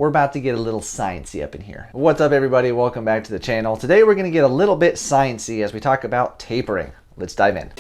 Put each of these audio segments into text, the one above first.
we're about to get a little sciencey up in here. What's up, everybody? Welcome back to the channel. Today we're going to get a little bit sciencey as we talk about tapering. Let's dive in.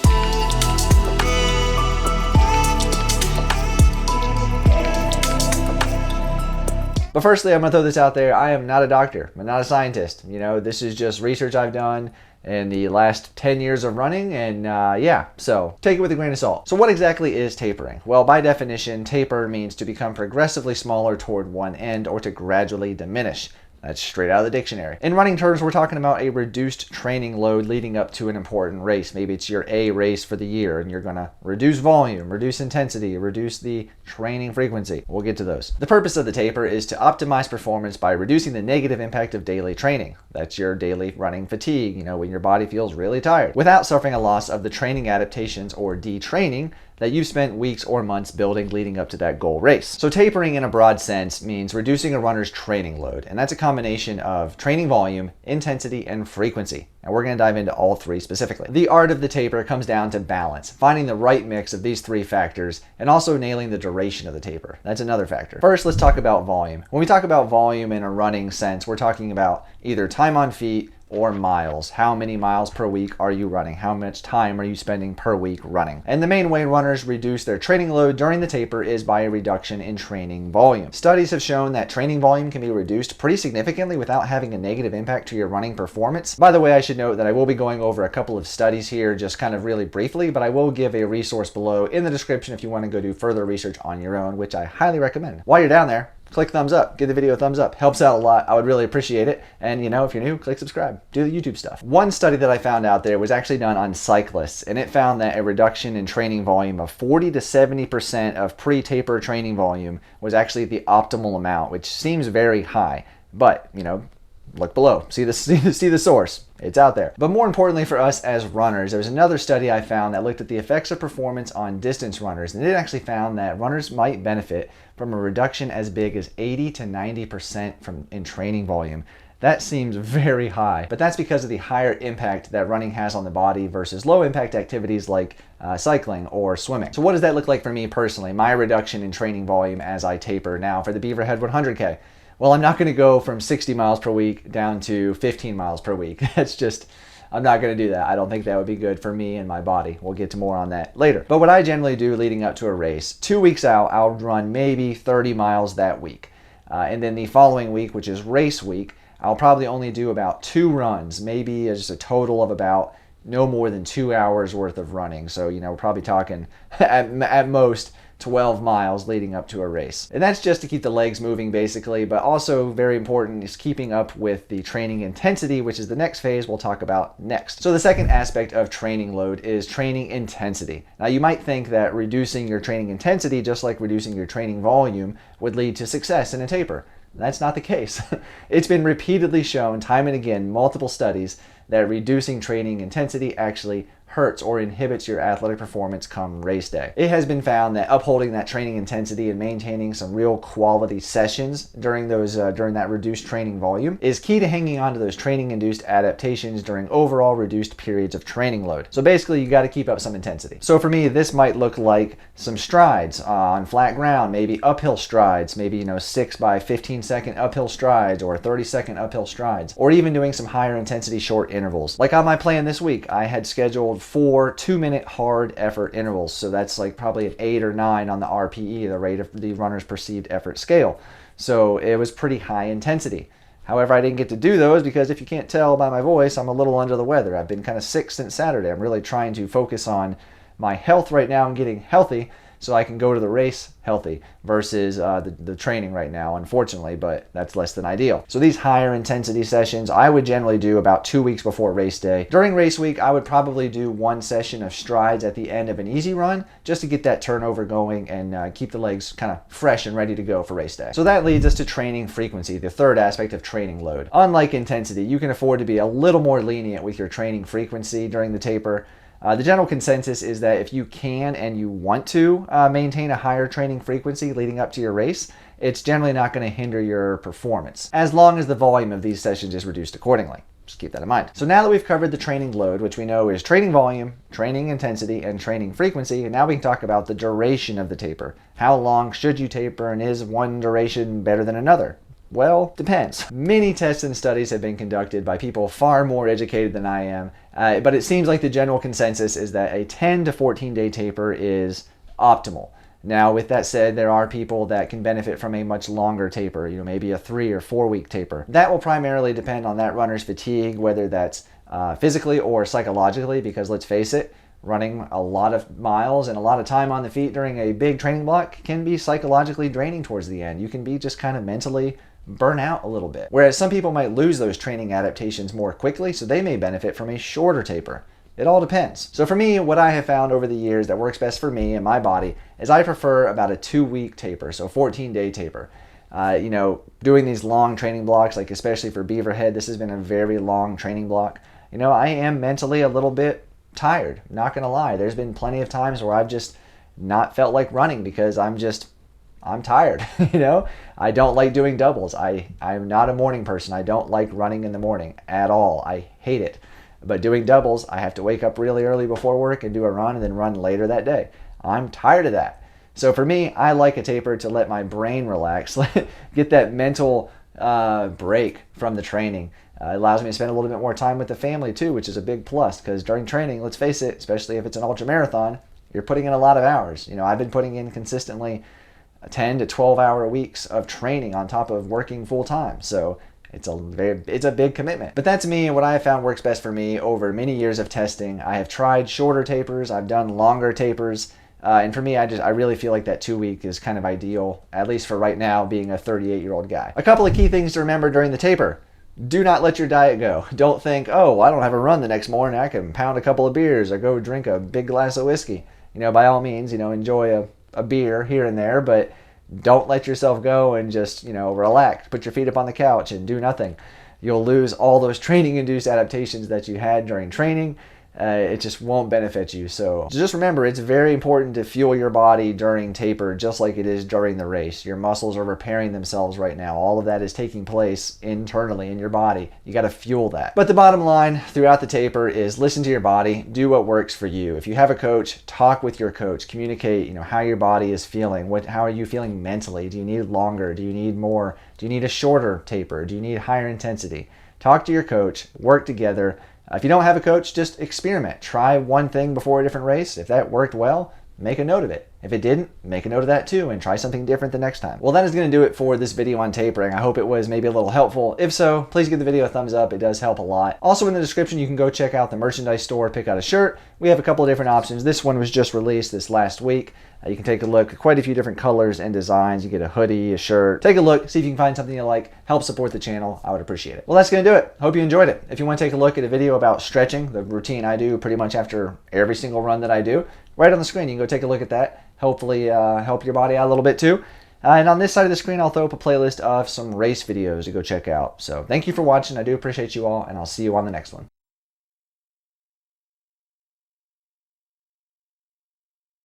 But firstly, I'm going to throw this out there. I am not a doctor. I'm not a scientist. You know, this is just research I've done in the last 10 years of running, and yeah, so take it with a grain of salt. So what exactly is tapering? Well, by definition, taper means to become progressively smaller toward one end or to gradually diminish. That's straight out of the dictionary. In running terms, we're talking about a reduced training load leading up to an important race. Maybe it's your A race for the year and you're gonna reduce volume, reduce intensity, reduce the training frequency. We'll get to those. The purpose of the taper is to optimize performance by reducing the negative impact of daily training. That's your daily running fatigue, you know, when your body feels really tired, without suffering a loss of the training adaptations or detraining that you've spent weeks or months building leading up to that goal race. So tapering in a broad sense means reducing a runner's training load, and that's a combination of training volume, intensity, and frequency. And we're going to dive into all three specifically. The art of the taper comes down to balance, finding the right mix of these three factors, and also nailing the duration of the taper. That's another factor. First, let's talk about volume. When we talk about volume in a running sense, we're talking about either time on feet or miles. How many miles per week are you running? How much time are you spending per week running? And the main way runners reduce their training load during the taper is by a reduction in training volume. Studies have shown that training volume can be reduced pretty significantly without having a negative impact to your running performance. By the way, I should note that I will be going over a couple of studies here just kind of really briefly, but I will give a resource below in the description if you want to go do further research on your own, which I highly recommend. While you're down there, click thumbs up, give the video a thumbs up. Helps out a lot. I would really appreciate it. And you know, if you're new, click subscribe. Do the YouTube stuff. One study that I found out there was actually done on cyclists, and it found that a reduction in training volume of 40 to 70% of pre-taper training volume was actually the optimal amount, which seems very high. But, you know, look below. See the source. It's out there. But more importantly for us as runners, there was another study I found that looked at the effects of performance on distance runners, and it actually found that runners might benefit from a reduction as big as 80 to 90% in training volume. That seems very high, but that's because of the higher impact that running has on the body versus low impact activities like cycling or swimming. So what does that look like for me personally? My reduction in training volume as I taper now for the Beaverhead 100K. Well, I'm not going to go from 60 miles per week down to 15 miles per week. That's just, I'm not going to do that. I don't think that would be good for me and my body. We'll get to more on that later. But what I generally do leading up to a race, 2 weeks out, I'll run maybe 30 miles that week. And then the following week, which is race week, I'll probably only do about 2 runs, maybe just a total of about no more than 2 hours worth of running. So, you know, we're probably talking at most 12 miles leading up to a race. And that's just to keep the legs moving basically, but also very important is keeping up with the training intensity, which is the next phase we'll talk about next. So the second aspect of training load is training intensity. Now you might think that reducing your training intensity, just like reducing your training volume, would lead to success in a taper. That's not the case. It's been repeatedly shown time and again, multiple studies, that reducing training intensity actually hurts or inhibits your athletic performance come race day. It has been found that upholding that training intensity and maintaining some real quality sessions during that reduced training volume is key to hanging on to those training-induced adaptations during overall reduced periods of training load. So basically, you got to keep up some intensity. So for me, this might look like some strides on flat ground, maybe uphill strides, maybe 6 by 15 second uphill strides or 30-second uphill strides, or even doing some higher intensity short intervals. Like on my plan this week, I had scheduled 4 2-minute hard effort intervals. So that's like probably an 8 or 9 on the RPE, the rate of the runner's perceived effort scale. So it was pretty high intensity. However, I didn't get to do those because if you can't tell by my voice, I'm a little under the weather. I've been kind of sick since Saturday. I'm really trying to focus on my health right now and getting healthy so I can go to the race healthy versus the training right now, unfortunately, but that's less than ideal. So these higher intensity sessions, I would generally do about 2 weeks before race day. During race week, I would probably do 1 session of strides at the end of an easy run just to get that turnover going and keep the legs kind of fresh and ready to go for race day. So that leads us to training frequency, the third aspect of training load. Unlike intensity, you can afford to be a little more lenient with your training frequency during the taper. The general consensus is that if you can and you want to maintain a higher training frequency leading up to your race, it's generally not going to hinder your performance, as long as the volume of these sessions is reduced accordingly. Just keep that in mind. So now that we've covered the training load, which we know is training volume, training intensity, and training frequency, and now we can talk about the duration of the taper. How long should you taper, and is one duration better than another? Well, depends. Many tests and studies have been conducted by people far more educated than I am, but it seems like the general consensus is that a 10 to 14 day taper is optimal. Now, with that said, there are people that can benefit from a much longer taper, maybe a 3 or 4 week taper. That will primarily depend on that runner's fatigue, whether that's physically or psychologically, because let's face it, running a lot of miles and a lot of time on the feet during a big training block can be psychologically draining towards the end. You can be just kind of mentally burn out a little bit. Whereas some people might lose those training adaptations more quickly, so they may benefit from a shorter taper. It all depends. So for me, what I have found over the years that works best for me and my body is I prefer about a 2-week taper, so 14-day taper. Doing these long training blocks, like especially for Beaverhead, this has been a very long training block. I am mentally a little bit tired, not gonna lie. There's been plenty of times where I've just not felt like running because I'm tired. I don't like doing doubles. I'm not a morning person. I don't like running in the morning at all. I hate it. But doing doubles, I have to wake up really early before work and do a run and then run later that day. I'm tired of that. So for me, I like a taper to let my brain relax, get that mental break from the training. It allows me to spend a little bit more time with the family too, which is a big plus, because during training, let's face it, especially if it's an ultra marathon, you're putting in a lot of hours. I've been putting in consistently 10 to 12 hour weeks of training on top of working full time. So it's a big commitment. But that's me and what I have found works best for me over many years of testing. I have tried shorter tapers, I've done longer tapers, and for me, I really feel like that 2-week is kind of ideal, at least for right now, being a 38-year-old guy. A couple of key things to remember during the taper. Do not let your diet go. Don't think, oh, I don't have a run the next morning, I can pound a couple of beers or go drink a big glass of whiskey. By all means, enjoy a beer here and there, but don't let yourself go and just, relax. Put your feet up on the couch and do nothing. You'll lose all those training-induced adaptations that you had during training. It just won't benefit you. So just remember, it's very important to fuel your body during taper, just like it is during the race. Your muscles are repairing themselves right now. All of that is taking place internally in your body. You got to fuel that. But the bottom line throughout the taper is listen to your body, do what works for you. If you have a coach, talk with your coach, communicate, how your body is feeling. How are you feeling mentally? Do you need longer? Do you need more? Do you need a shorter taper? Do you need higher intensity? Talk to your coach, work together. If you don't have a coach, just experiment. Try one thing before a different race. If that worked well, make a note of it. If it didn't, make a note of that too and try something different the next time. Well, that is going to do it for this video on tapering. I hope it was maybe a little helpful. If so, please give the video a thumbs up. It does help a lot. Also in the description, you can go check out the merchandise store, pick out a shirt. We have a couple of different options. This one was just released this last week. You can take a look, quite a few different colors and designs. You get a hoodie, a shirt. Take a look, see if you can find something you like. Help support the channel. I would appreciate it. Well, that's going to do it. Hope you enjoyed it. If you want to take a look at a video about stretching, the routine I do pretty much after every single run that I do, right on the screen, you can go take a look at that. Hopefully help your body out a little bit too. And on this side of the screen, I'll throw up a playlist of some race videos to go check out. So thank you for watching. I do appreciate you all, and I'll see you on the next one.